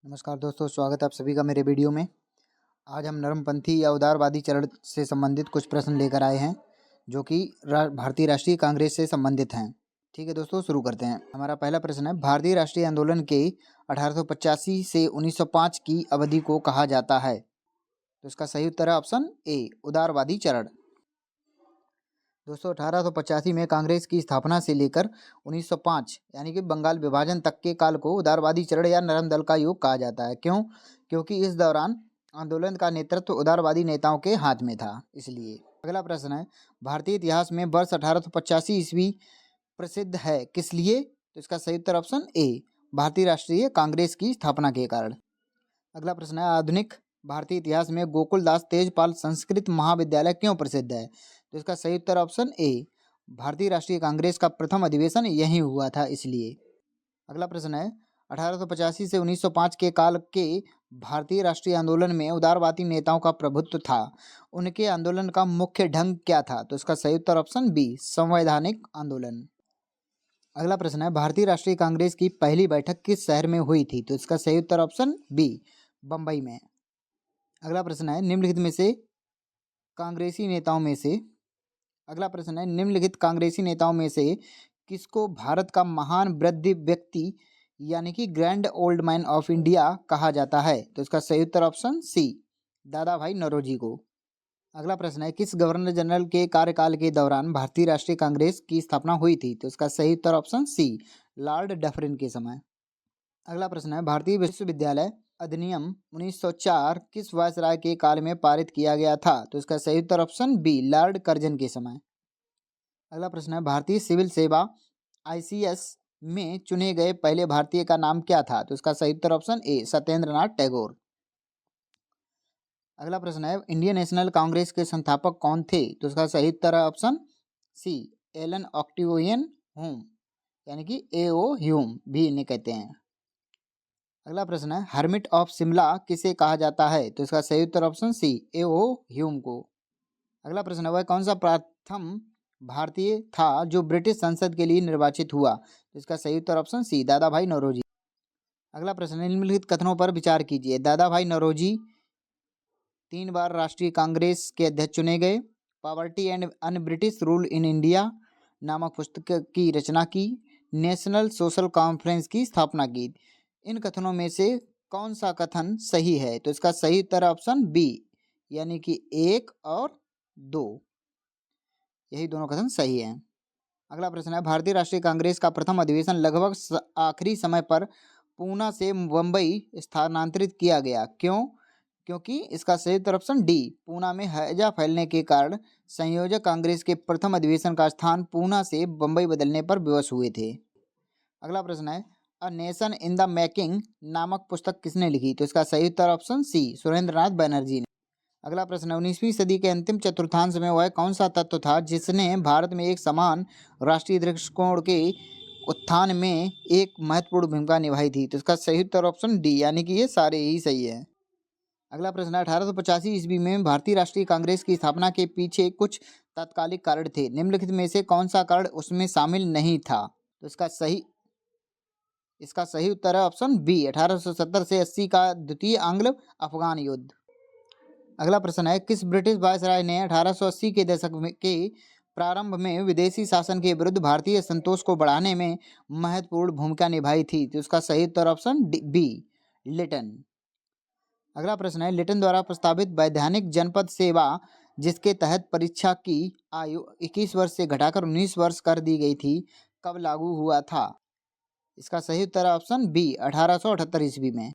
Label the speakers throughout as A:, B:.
A: नमस्कार दोस्तों, स्वागत है आप सभी का मेरे वीडियो में। आज हम नरमपंथी या उदारवादी चरण से संबंधित कुछ प्रश्न लेकर आए हैं जो कि भारतीय राष्ट्रीय कांग्रेस से संबंधित हैं। ठीक है दोस्तों, शुरू करते हैं। हमारा पहला प्रश्न है, भारतीय राष्ट्रीय आंदोलन के 1885 से 1905 की अवधि को कहा जाता है। तो इसका सही उत्तर है ऑप्शन ए, उदारवादी चरण। दोस्तों, 1885 में कांग्रेस की स्थापना से लेकर 1905 यानी कि बंगाल विभाजन तक के काल को उदारवादी चरण या नरम दल का युग कहा जाता है। क्यों? क्योंकि इस दौरान आंदोलन का नेतृत्व उदारवादी नेताओं के हाथ में था, इसलिए। अगला प्रश्न है, भारतीय इतिहास में वर्ष 1885 ईस्वी प्रसिद्ध है किस लिए? तो इसका सही उत्तर ऑप्शन ए, भारतीय राष्ट्रीय कांग्रेस की स्थापना के कारण। अगला प्रश्न है, आधुनिक भारतीय इतिहास में गोकुलदास तेजपाल संस्कृत महाविद्यालय क्यों प्रसिद्ध है? तो इसका सही उत्तर ऑप्शन ए, भारतीय राष्ट्रीय कांग्रेस का प्रथम अधिवेशन यहीं हुआ था, इसलिए। अगला प्रश्न है, 1885 से 1905 के काल के भारतीय राष्ट्रीय आंदोलन में उदारवादी नेताओं का प्रभुत्व था। उनके आंदोलन का मुख्य ढंग क्या था? तो इसका सही उत्तर ऑप्शन बी, संवैधानिक आंदोलन। अगला प्रश्न है, भारतीय राष्ट्रीय कांग्रेस की पहली बैठक किस शहर में हुई थी? तो इसका सही उत्तर ऑप्शन बी, बम्बई में। अगला प्रश्न है, निम्नलिखित में से कांग्रेसी नेताओं में से अगला प्रश्न है, निम्नलिखित कांग्रेसी नेताओं में से किसको भारत का महान वृद्ध व्यक्ति यानी कि grand old man of India कहा जाता है? तो इसका सही उत्तर ऑप्शन सी, दादा भाई नौरोजी को। अगला प्रश्न है, किस गवर्नर जनरल के कार्यकाल के दौरान भारतीय राष्ट्रीय कांग्रेस की स्थापना हुई थी? तो इसका सही उत्तर ऑप्शन सी, लॉर्ड डफरिन के समय। अगला प्रश्न है, भारतीय विश्वविद्यालय अधिनियम 1904 किस वायसराय के काल में पारित किया गया था? तो इसका सही उत्तर ऑप्शन बी, लॉर्ड कर्जन के समय। अगला प्रश्न है, भारतीय सिविल सेवा आईसीएस में चुने गए पहले भारतीय का नाम क्या था? तो इसका सही उत्तर ऑप्शन ए, सत्येंद्र नाथ टैगोर। अगला प्रश्न है, इंडियन नेशनल कांग्रेस के संस्थापक कौन थे? तो इसका सही उत्तर है option C, Allan Octavian Hume यानी कि एओ ह्यूम भी इन्हें कहते हैं। अगला प्रश्न है, हर्मिट ऑफ शिमला किसे कहा जाता है? तो इसका सही उत्तर ऑप्शन सी, एओ ह्यूम को। अगला प्रश्न है, वह कौन सा प्रथम भारतीय था जो ब्रिटिश संसद के लिए निर्वाचित हुआ? तो इसका सही उत्तर ऑप्शन सी, दादा भाई नौरोजी। अगला प्रश्न है, निम्नलिखित कथनों पर विचार कीजिए। दादा भाई नौरोजी 3 बार राष्ट्रीय कांग्रेस के अध्यक्ष चुने गए, poverty and un British rule in India नामक पुस्तक की रचना की, नेशनल सोशल कॉन्फ्रेंस की स्थापना की। इन कथनों में से कौन सा कथन सही है? तो इसका सही उत्तर ऑप्शन बी, यानी कि 1 और 2, यही दोनों कथन सही हैं। अगला प्रश्न है, भारतीय राष्ट्रीय कांग्रेस का प्रथम अधिवेशन लगभग आखिरी समय पर पूना से मुंबई स्थानांतरित किया गया। क्यों? क्योंकि इसका सही उत्तर ऑप्शन डी, पूना में हैजा फैलने के कारण संयोजक कांग्रेस के प्रथम अधिवेशन का स्थान पूना से बम्बई बदलने पर विवश हुए थे। अगला प्रश्न है, a nation in the making नामक पुस्तक किसने लिखी? तो इसका सही उत्तर ऑप्शन सी, सुरेंद्र नाथ बनर्जी ने। अगला प्रश्न है, 19वीं सदी के अंतिम चतुर्थांश में वह कौन सा तत्व था जिसने भारत में एक समान राष्ट्रीय दृष्टिकोण के उत्थान में एक महत्वपूर्ण भूमिका निभाई थी? तो इसका सही उत्तर ऑप्शन डी, यानी कि ये सारे ही सही है। अगला प्रश्न है, 1885 ईस्वी में भारतीय राष्ट्रीय कांग्रेस की स्थापना के पीछे कुछ तात्कालिक कारण थे। निम्नलिखित में से कौन सा कारण उसमें शामिल नहीं था? तो इसका सही उत्तर है ऑप्शन बी, 1870 से 80 का द्वितीय आंग्ल अफगान युद्ध। अगला प्रश्न है, किस ब्रिटिश वायसराय ने 1880 के दशक के प्रारंभ में विदेशी शासन के विरुद्ध भारतीय असंतोष को बढ़ाने में महत्वपूर्ण भूमिका निभाई थी? तो इसका सही उत्तर ऑप्शन बी, लिटन। अगला प्रश्न है, लिटन द्वारा प्रस्तावित वैधानिक जनपद सेवा जिसके तहत परीक्षा की आयु 21 वर्ष से घटाकर 19 वर्ष कर दी गई थी, कब लागू हुआ था? इसका सही उत्तर है ऑप्शन बी, 1878 ईस्वी में।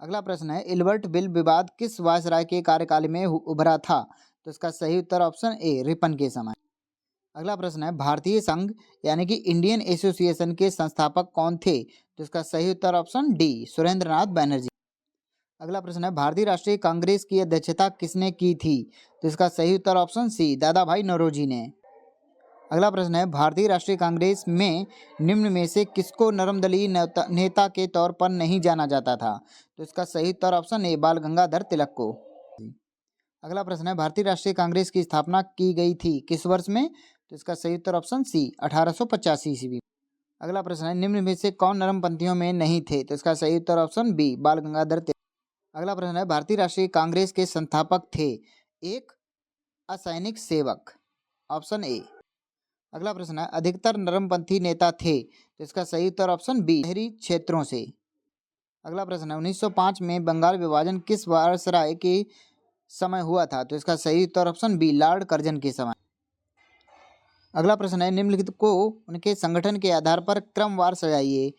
A: अगला प्रश्न है, इल्बर्ट बिल विवाद किस वायसराय के कार्यकाल में उभरा था? तो इसका सही उत्तर ऑप्शन ए, रिपन के समय। अगला प्रश्न है, भारतीय संघ यानी कि इंडियन एसोसिएशन के संस्थापक कौन थे? तो इसका सही उत्तर ऑप्शन डी, सुरेंद्र नाथ बनर्जी। अगला प्रश्न है, भारतीय राष्ट्रीय कांग्रेस की अध्यक्षता किसने की थी? तो इसका सही उत्तर ऑप्शन सी, दादा भाई नौरोजी ने। अगला प्रश्न है, भारतीय राष्ट्रीय कांग्रेस में निम्न में से किसको नरमदलीय नेता के तौर पर नहीं जाना जाता था? तो इसका सही उत्तर ऑप्शन ए, बाल गंगाधर तिलक को। अगला प्रश्न है, भारतीय राष्ट्रीय कांग्रेस की स्थापना की गई थी किस वर्ष में? तो इसका सही उत्तर ऑप्शन सी, 1885 ईस्वी। अगला प्रश्न है, निम्न में से कौन नरमपंथियों में नहीं थे? तो इसका सही उत्तर ऑप्शन बी, बाल गंगाधर तिलक। अगला प्रश्न है, भारतीय राष्ट्रीय कांग्रेस के संस्थापक थे? एक, असैनिक सेवक, ऑप्शन ए। अगला प्रश्न है, अधिकतर नरमपंथी नेता थे? तो इसका सही उत्तर ऑप्शन बी, शहरी क्षेत्रों से। अगला प्रश्न है, 1905 में बंगाल विभाजन किस वायसराय के समय हुआ था? तो इसका सही उत्तर ऑप्शन बी, लॉर्ड कर्जन के समय। अगला प्रश्न है, निम्नलिखित को उनके संगठन के आधार पर क्रमवार सजाइए।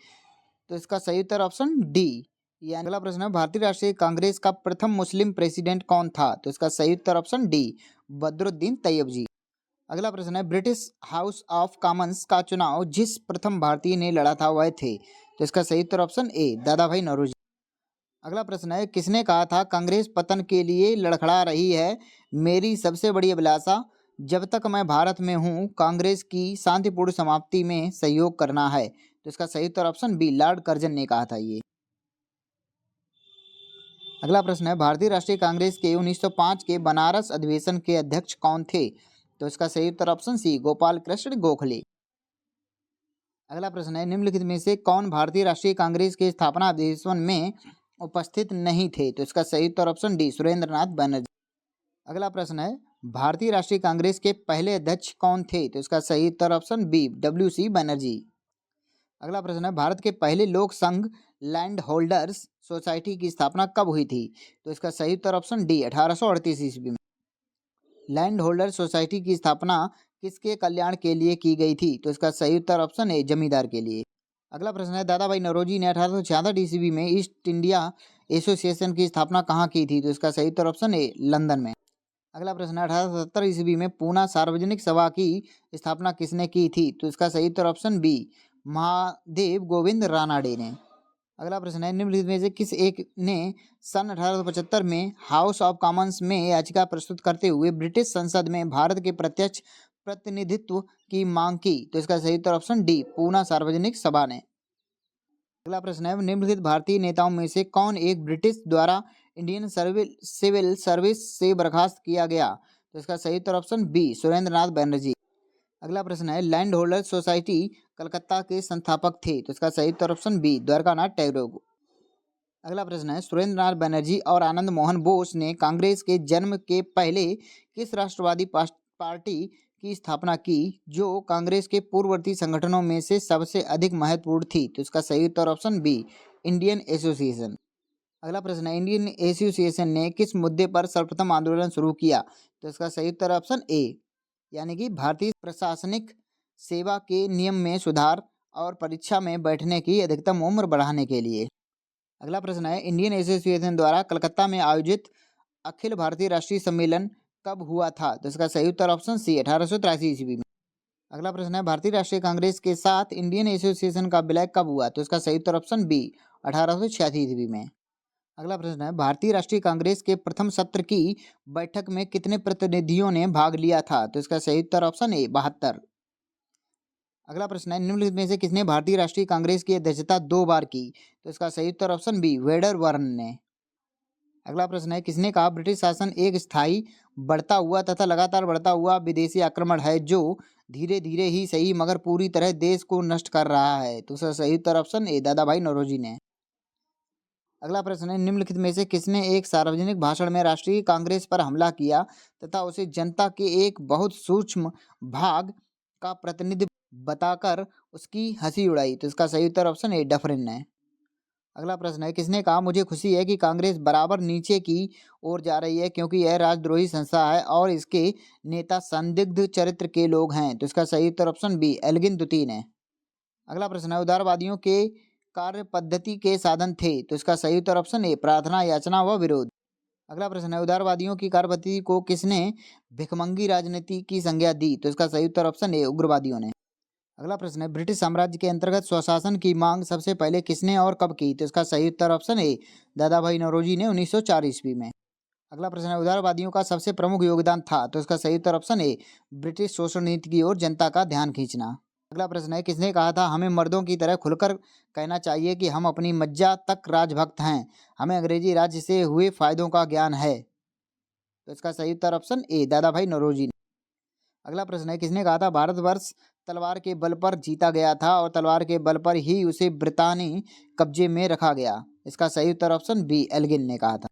A: तो इसका सही उत्तर ऑप्शन डी। या अगला प्रश्न है, भारतीय राष्ट्रीय कांग्रेस का प्रथम मुस्लिम प्रेसिडेंट कौन था? तो इसका सही उत्तर ऑप्शन डी, बदरुद्दीन तैयब जी। अगला प्रश्न है, ब्रिटिश हाउस ऑफ कॉमन्स का चुनाव जिस प्रथम भारतीय ने लड़ा था वह थे? तो इसका सही उत्तर ऑप्शन ए, दादा भाई नौरोजी। अगला प्रश्न है, किसने कहा था कांग्रेस पतन के लिए लड़खड़ा रही है, मेरी सबसे बड़ी अभिलाषा जब तक मैं भारत में हूं कांग्रेस की शांतिपूर्ण समाप्ति में सहयोग करना है? तो इसका सही उत्तर ऑप्शन बी, लॉर्ड कर्जन ने कहा था ये। अगला प्रश्न है, भारतीय राष्ट्रीय कांग्रेस के 1905 के बनारस अधिवेशन के अध्यक्ष कौन थे? तो इसका सही उत्तर ऑप्शन सी, गोपाल कृष्ण गोखले। अगला प्रश्न है, निम्नलिखित में से कौन भारतीय राष्ट्रीय कांग्रेस के स्थापना अधिवेशन में उपस्थित नहीं थे? तो इसका सही उत्तर ऑप्शन डी, सुरेंद्र नाथ बनर्जी। अगला प्रश्न है, भारतीय राष्ट्रीय कांग्रेस के पहले अध्यक्ष कौन थे? तो इसका सही उत्तर ऑप्शन बी, डब्ल्यू.सी. बनर्जी। अगला प्रश्न है, भारत के पहले लोक संघ लैंड होल्डर्स सोसाइटी की स्थापना कब हुई थी? तो इसका सही उत्तर ऑप्शन डी, 1838 ईस्वी में। लैंड होल्डर सोसाइटी की स्थापना किसके कल्याण के लिए की गई थी? तो इसका सही उत्तर ऑप्शन ए, जमींदार के लिए। अगला प्रश्न है, दादा भाई नौरोजी ने 1866 ईस्वी में ईस्ट इंडिया एसोसिएशन की स्थापना कहाँ की थी? तो इसका सही उत्तर ऑप्शन ए, लंदन में। अगला प्रश्न है, 1870 ईस्वी में पूना सार्वजनिक सभा की स्थापना किसने की थी? तो इसका सही उत्तर ऑप्शन बी, महादेव गोविंद रानाडे ने। अगला प्रश्न है, निम्नलिखित में से किस एक ने सन 1875 में हाउस ऑफ कॉमन्स में याचिका प्रस्तुत करते हुए ब्रिटिश संसद में भारत के प्रत्यक्ष प्रतिनिधित्व की मांग की? तो इसका सही उत्तर ऑप्शन डी, पूना सार्वजनिक सभा ने। अगला प्रश्न है, निम्नलिखित भारतीय नेताओं में से कौन एक ब्रिटिश द्वारा इंडियन सिविल सर्विस से बर्खास्त किया गया? तो इसका सही उत्तर ऑप्शन बी, सुरेंद्र नाथ बनर्जी। अगला प्रश्न है, लैंड होल्डर सोसाइटी कलकत्ता के संस्थापक थे? तो इसका सही उत्तर ऑप्शन बी, द्वारकानाथ टैगोर। अगला प्रश्न है, सुरेंद्र नाथ बनर्जी और आनंद मोहन बोस ने कांग्रेस के जन्म के पहले किस राष्ट्रवादी पार्टी की स्थापना की जो कांग्रेस के पूर्ववर्ती संगठनों में से सबसे अधिक महत्वपूर्ण थी? तो इसका सही उत्तर ऑप्शन बी, इंडियन एसोसिएशन। अगला प्रश्न है, इंडियन एसोसिएशन ने किस मुद्दे पर सर्वप्रथम आंदोलन शुरू किया? तो इसका सही उत्तर ऑप्शन ए, यानी कि भारतीय प्रशासनिक सेवा के नियम में सुधार और परीक्षा में बैठने की अधिकतम उम्र बढ़ाने के लिए। अगला प्रश्न है, इंडियन एसोसिएशन द्वारा कलकत्ता में आयोजित अखिल भारतीय राष्ट्रीय सम्मेलन कब हुआ था? तो इसका सही उत्तर ऑप्शन सी, 1883 ईस्वी में। अगला प्रश्न है, भारतीय राष्ट्रीय कांग्रेस के साथ इंडियन एसोसिएशन का विलय कब हुआ? तो इसका सही उत्तर ऑप्शन बी, 1886 ईस्वी में। अगला प्रश्न है, भारतीय राष्ट्रीय कांग्रेस के प्रथम सत्र की बैठक में कितने प्रतिनिधियों ने भाग लिया था? तो इसका सही उत्तर ऑप्शन ए, 72। अगला प्रश्न है, निम्नलिखित में से किसने भारतीय राष्ट्रीय कांग्रेस की अध्यक्षता 2 बार की? तो इसका सही उत्तर ऑप्शन बी, वेडरबर्न ने। अगला प्रश्न है, किसने कहा ब्रिटिश शासन एक स्थायी बढ़ता हुआ तथा लगातार बढ़ता हुआ विदेशी आक्रमण है जो धीरे धीरे ही सही मगर पूरी तरह देश को नष्ट कर रहा है? तो इसका सही उत्तर ऑप्शन ए, दादा भाई नौरोजी ने। अगला प्रश्न है, निम्नलिखित में से किसने एक सार्वजनिक भाषण में राष्ट्रीय कांग्रेस पर हमला किया तथा उसे जनता के एक बहुत सूक्ष्म भाग का प्रतिनिधि बताकर उसकी हंसी उड़ाई? तो इसका सही उत्तर ऑप्शन ए, डफरिन ने। अगला प्रश्न है, किसने कहा मुझे खुशी है कि कांग्रेस बराबर नीचे की ओर जा रही है क्योंकि यह राजद्रोही संस्था है और इसके नेता संदिग्ध चरित्र के लोग हैं? तो इसका सही उत्तर ऑप्शन बी, एल्गिन द्वितीय ने। अगला प्रश्न है, उदारवादियों के कार्य पद्धति के साधन थे? तो इसका सही उत्तर ऑप्शन ए, प्रार्थना, याचना व विरोध। अगला प्रश्न है, उदारवादियों की कार्य पद्धति को किसने भिखमंगी राजनीति की संज्ञा दी? तो इसका सही उत्तर ऑप्शन ए, उग्रवादियों ने। अगला प्रश्न है, ब्रिटिश साम्राज्य के अंतर्गत स्वशासन की मांग सबसे पहले किसने और कब की? तो इसका सही उत्तर ऑप्शन ए, दादा भाई नौरोजी ने 1904 ईस्वी में। अगला प्रश्न है, उदारवादियों का सबसे प्रमुख योगदान था? तो इसका सही उत्तर ऑप्शन ए, ब्रिटिश शोषण नीति की ओर जनता का ध्यान खींचना। अगला प्रश्न है, किसने कहा था हमें मर्दों की तरह खुलकर कहना चाहिए कि हम अपनी मज्जा तक राजभक्त हैं, हमें अंग्रेजी राज्य से हुए फायदों का ज्ञान है? तो इसका सही उत्तर ऑप्शन ए, दादा भाई नौरोजी ने। अगला प्रश्न है, किसने कहा था भारतवर्ष तलवार के बल पर जीता गया था और तलवार के बल पर ही उसे ब्रितानी कब्जे में रखा गया? इसका सही उत्तर ऑप्शन बी, एल्गिन ने कहा था।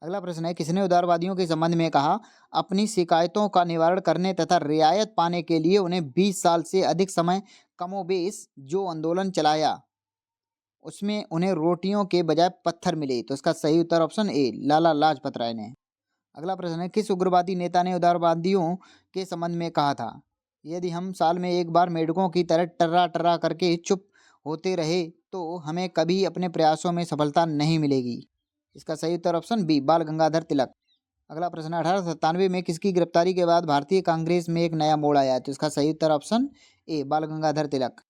A: अगला प्रश्न है, किसने उदारवादियों के संबंध में कहा अपनी शिकायतों का निवारण करने तथा रियायत पाने के लिए उन्हें 20 साल से अधिक समय कमोबेश जो आंदोलन चलाया उसमें उन्हें रोटियों के बजाय पत्थर मिले? तो इसका सही उत्तर ऑप्शन ए, लाला लाजपत राय ने। अगला प्रश्न है, किस उग्रवादी नेता ने उदारवादियों के संबंध में कहा था यदि हम साल में एक बार मेढकों की तरह टर्रा टर्रा करके चुप होते रहे तो हमें कभी अपने प्रयासों में सफलता नहीं मिलेगी? इसका सही उत्तर ऑप्शन बी, बाल गंगाधर तिलक। अगला प्रश्न है, 1897 में किसकी गिरफ्तारी के बाद भारतीय कांग्रेस में एक नया मोड़ आया? तो इसका सही उत्तर ऑप्शन ए, बाल गंगाधर तिलक।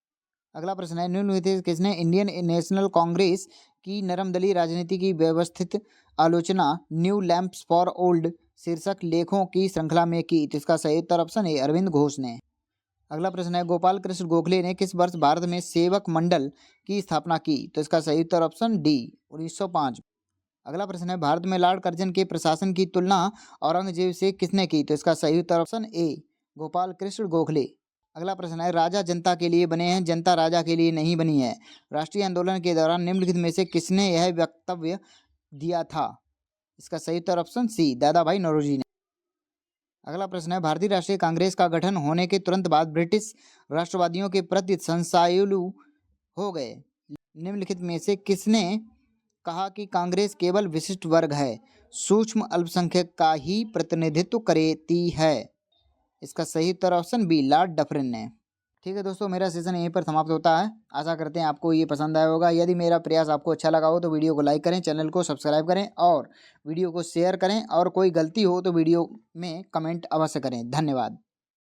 A: अगला प्रश्न है, निम्नलिखित में से किसने इंडियन नेशनल कांग्रेस की नरमदली राजनीति की व्यवस्थित आलोचना न्यू लैंप्स फॉर ओल्ड शीर्षक लेखों की श्रृंखला में की? तो इसका सही उत्तर ऑप्शन ए, अरविंद घोष ने। अगला प्रश्न है, गोपाल कृष्ण गोखले ने किस वर्ष भारत में सेवक मंडल की स्थापना की? तो इसका सही उत्तर ऑप्शन डी, 1905। अगला प्रश्न है, भारत में लॉर्ड कर्जन के प्रशासन की तुलना औरंगजेब से किसने की? तो इसका सही उत्तर ऑप्शन ए, गोपाल कृष्ण गोखले। अगला प्रश्न है, राजा जनता के लिए बने हैं, जनता राजा के लिए नहीं बनी है। राष्ट्रीय आंदोलन के दौरान निम्नलिखित में से किसने यह वक्तव्य दिया था? इसका सही उत्तर ऑप्शन सी, दादा भाई नौरोजी ने। अगला प्रश्न है, भारतीय राष्ट्रीय कांग्रेस का गठन होने के तुरंत बाद ब्रिटिश राष्ट्रवादियों के प्रति संशयालु हो गए। निम्नलिखित में से किसने कहा कि कांग्रेस केवल विशिष्ट वर्ग है, सूक्ष्म अल्पसंख्यक का ही प्रतिनिधित्व करती है? इसका सही उत्तर ऑप्शन बी, लॉर्ड डफरिन ने। ठीक है दोस्तों, मेरा सेशन यहीं पर समाप्त होता है। आशा करते हैं आपको ये पसंद आया होगा। यदि मेरा प्रयास आपको अच्छा लगा हो तो वीडियो को लाइक करें, चैनल को सब्सक्राइब करें और वीडियो को शेयर करें, और कोई गलती हो तो वीडियो में कमेंट अवश्य करें। धन्यवाद।